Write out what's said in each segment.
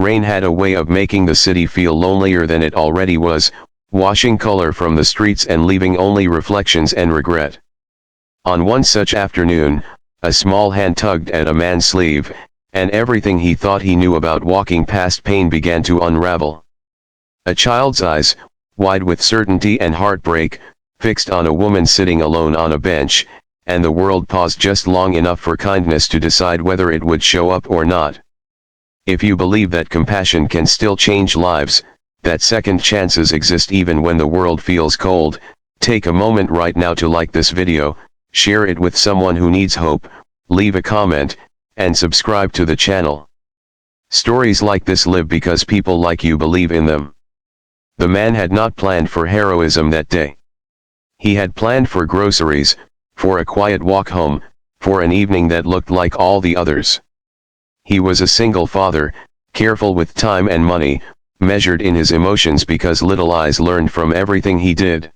Rain had a way of making the city feel lonelier than it already was, washing color from the streets and leaving only reflections and regret. On one such afternoon, a small hand tugged at a man's sleeve, and everything he thought he knew about walking past pain began to unravel. A child's eyes, wide with certainty and heartbreak, fixed on a woman sitting alone on a bench, and the world paused just long enough for kindness to decide whether it would show up or not. If you believe that compassion can still change lives, that second chances exist even when the world feels cold, take a moment right now to like this video, share it with someone who needs hope, leave a comment, and subscribe to the channel. Stories like this live because people like you believe in them. The man had not planned for heroism that day. He had planned for groceries, for a quiet walk home, for an evening that looked like all the others. He was a single father, careful with time and money, measured in his emotions because little eyes learned from everything he did.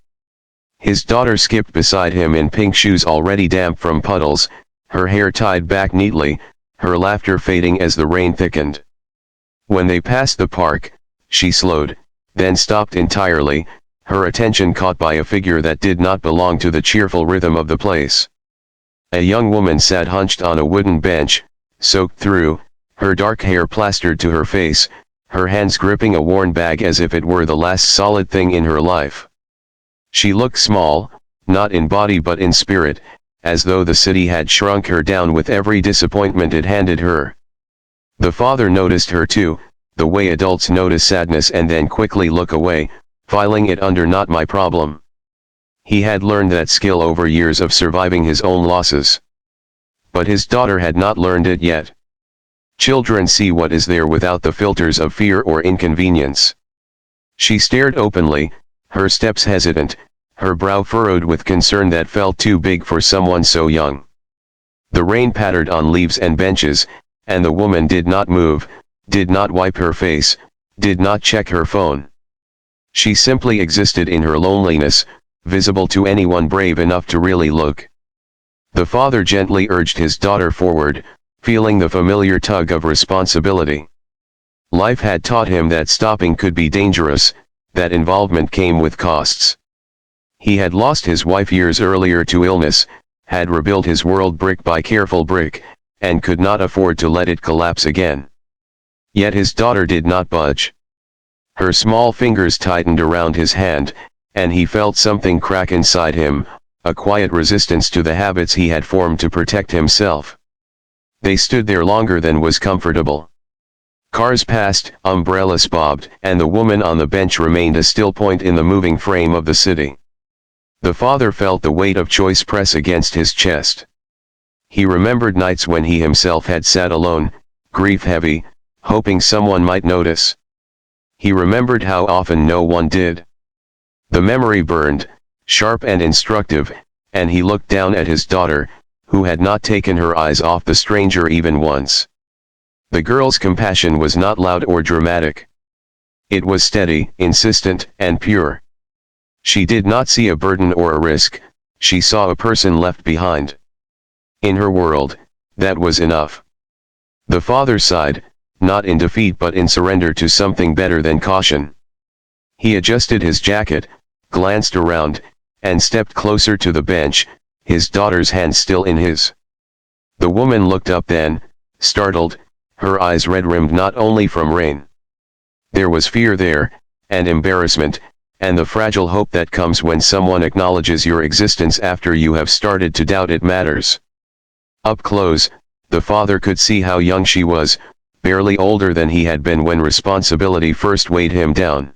His daughter skipped beside him in pink shoes already damp from puddles, her hair tied back neatly, her laughter fading as the rain thickened. When they passed the park, she slowed, then stopped entirely, her attention caught by a figure that did not belong to the cheerful rhythm of the place. A young woman sat hunched on a wooden bench, soaked through, her dark hair plastered to her face, her hands gripping a worn bag as if it were the last solid thing in her life. She looked small, not in body but in spirit, as though the city had shrunk her down with every disappointment it handed her. The father noticed her too, the way adults notice sadness and then quickly look away, filing it under "not my problem." He had learned that skill over years of surviving his own losses. But his daughter had not learned it yet. Children see what is there without the filters of fear or inconvenience. She stared openly, her steps hesitant, her brow furrowed with concern that felt too big for someone so young. The rain pattered on leaves and benches, and the woman did not move, did not wipe her face, did not check her phone. She simply existed in her loneliness, visible to anyone brave enough to really look. The father gently urged his daughter forward, feeling the familiar tug of responsibility. Life had taught him that stopping could be dangerous, that involvement came with costs. He had lost his wife years earlier to illness, had rebuilt his world brick by careful brick, and could not afford to let it collapse again. Yet his daughter did not budge. Her small fingers tightened around his hand, and he felt something crack inside him, a quiet resistance to the habits he had formed to protect himself. They stood there longer than was comfortable. Cars passed, umbrellas bobbed, and the woman on the bench remained a still point in the moving frame of the city. The father felt the weight of choice press against his chest. He remembered nights when he himself had sat alone, grief-heavy, hoping someone might notice. He remembered how often no one did. The memory burned, sharp and instructive, and he looked down at his daughter, who had not taken her eyes off the stranger even once. The girl's compassion was not loud or dramatic. It was steady, insistent, and pure. She did not see a burden or a risk, she saw a person left behind. In her world, that was enough. The father sighed, not in defeat but in surrender to something better than caution. He adjusted his jacket, glanced around, and stepped closer to the bench, his daughter's hand still in his. The woman looked up then, startled, her eyes red-rimmed not only from rain. There was fear there, and embarrassment, and the fragile hope that comes when someone acknowledges your existence after you have started to doubt it matters. Up close, the father could see how young she was, barely older than he had been when responsibility first weighed him down.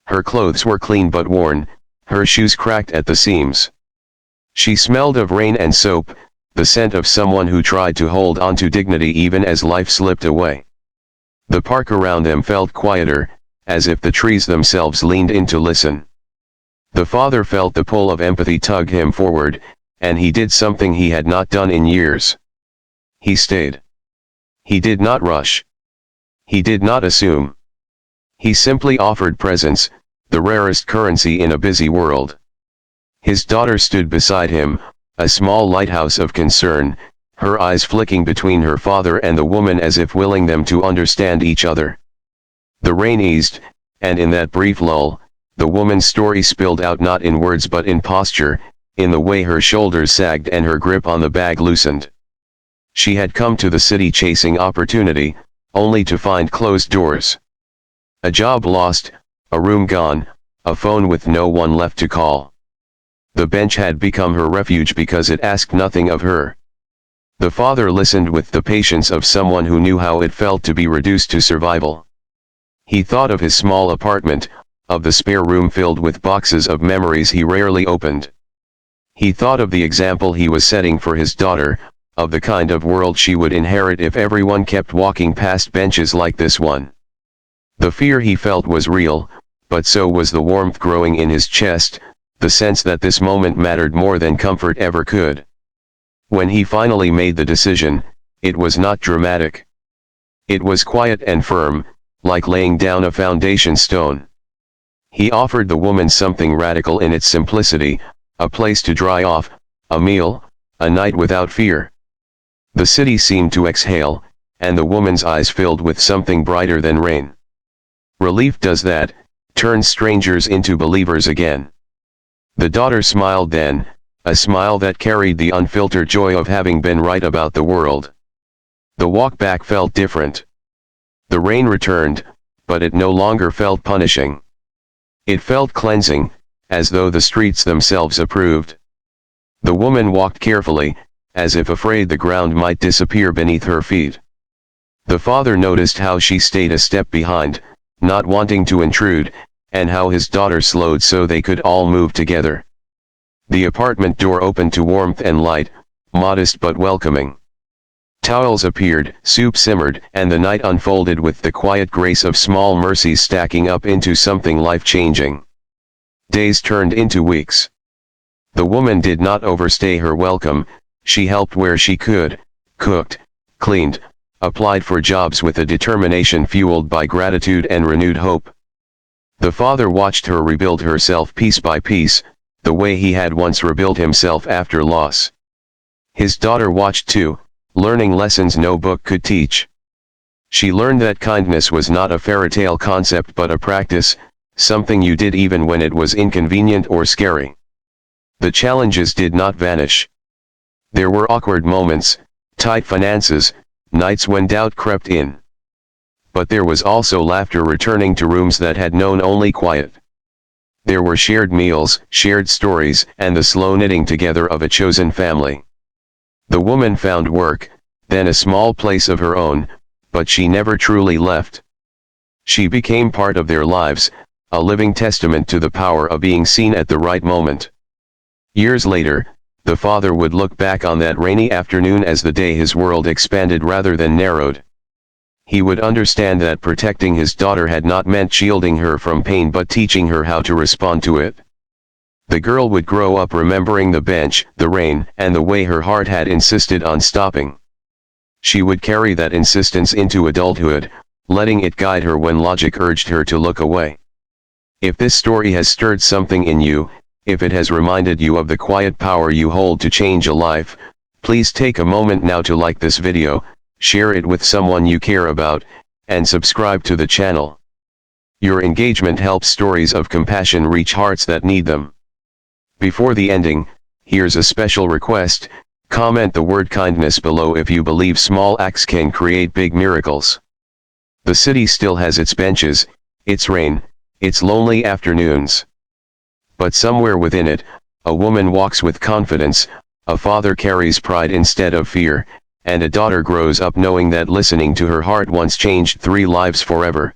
Her clothes were clean but worn, her shoes cracked at the seams. She smelled of rain and soap, the scent of someone who tried to hold on to dignity even as life slipped away. The park around them felt quieter, as if the trees themselves leaned in to listen. The father felt the pull of empathy tug him forward, and he did something he had not done in years. He stayed. He did not rush. He did not assume. He simply offered presence, the rarest currency in a busy world. His daughter stood beside him, a small lighthouse of concern, her eyes flicking between her father and the woman as if willing them to understand each other. The rain eased, and in that brief lull, the woman's story spilled out not in words but in posture, in the way her shoulders sagged and her grip on the bag loosened. She had come to the city chasing opportunity, only to find closed doors. A job lost, a room gone, a phone with no one left to call. The bench had become her refuge because it asked nothing of her. The father listened with the patience of someone who knew how it felt to be reduced to survival. He thought of his small apartment, of the spare room filled with boxes of memories he rarely opened. He thought of the example he was setting for his daughter, of the kind of world she would inherit if everyone kept walking past benches like this one. The fear he felt was real, but so was the warmth growing in his chest, the sense that this moment mattered more than comfort ever could. When he finally made the decision, it was not dramatic. It was quiet and firm, like laying down a foundation stone. He offered the woman something radical in its simplicity, a place to dry off, a meal, a night without fear. The city seemed to exhale, and the woman's eyes filled with something brighter than rain. Relief does that, turns strangers into believers again. The daughter smiled then, a smile that carried the unfiltered joy of having been right about the world. The walk back felt different. The rain returned, but it no longer felt punishing. It felt cleansing, as though the streets themselves approved. The woman walked carefully, as if afraid the ground might disappear beneath her feet. The father noticed how she stayed a step behind, not wanting to intrude, and how his daughter slowed so they could all move together. The apartment door opened to warmth and light, modest but welcoming. Towels appeared, soup simmered, and the night unfolded with the quiet grace of small mercies stacking up into something life-changing. Days turned into weeks. The woman did not overstay her welcome, she helped where she could, cooked, cleaned, applied for jobs with a determination fueled by gratitude and renewed hope. The father watched her rebuild herself piece by piece, the way he had once rebuilt himself after loss. His daughter watched too, learning lessons no book could teach. She learned that kindness was not a fairy tale concept but a practice, something you did even when it was inconvenient or scary. The challenges did not vanish. There were awkward moments, tight finances, nights when doubt crept in. But there was also laughter returning to rooms that had known only quiet. There were shared meals, shared stories, and the slow knitting together of a chosen family. The woman found work, then a small place of her own, but she never truly left. She became part of their lives, a living testament to the power of being seen at the right moment. Years later, the father would look back on that rainy afternoon as the day his world expanded rather than narrowed. He would understand that protecting his daughter had not meant shielding her from pain but teaching her how to respond to it. The girl would grow up remembering the bench, the rain, and the way her heart had insisted on stopping. She would carry that insistence into adulthood, letting it guide her when logic urged her to look away. If this story has stirred something in you, if it has reminded you of the quiet power you hold to change a life, please take a moment now to like this video, share it with someone you care about, and subscribe to the channel. Your engagement helps stories of compassion reach hearts that need them. Before the ending, here's a special request: comment the word kindness below if you believe small acts can create big miracles. The city still has its benches, its rain, its lonely afternoons. But somewhere within it, a woman walks with confidence, a father carries pride instead of fear, and a daughter grows up knowing that listening to her heart once changed 3 lives forever.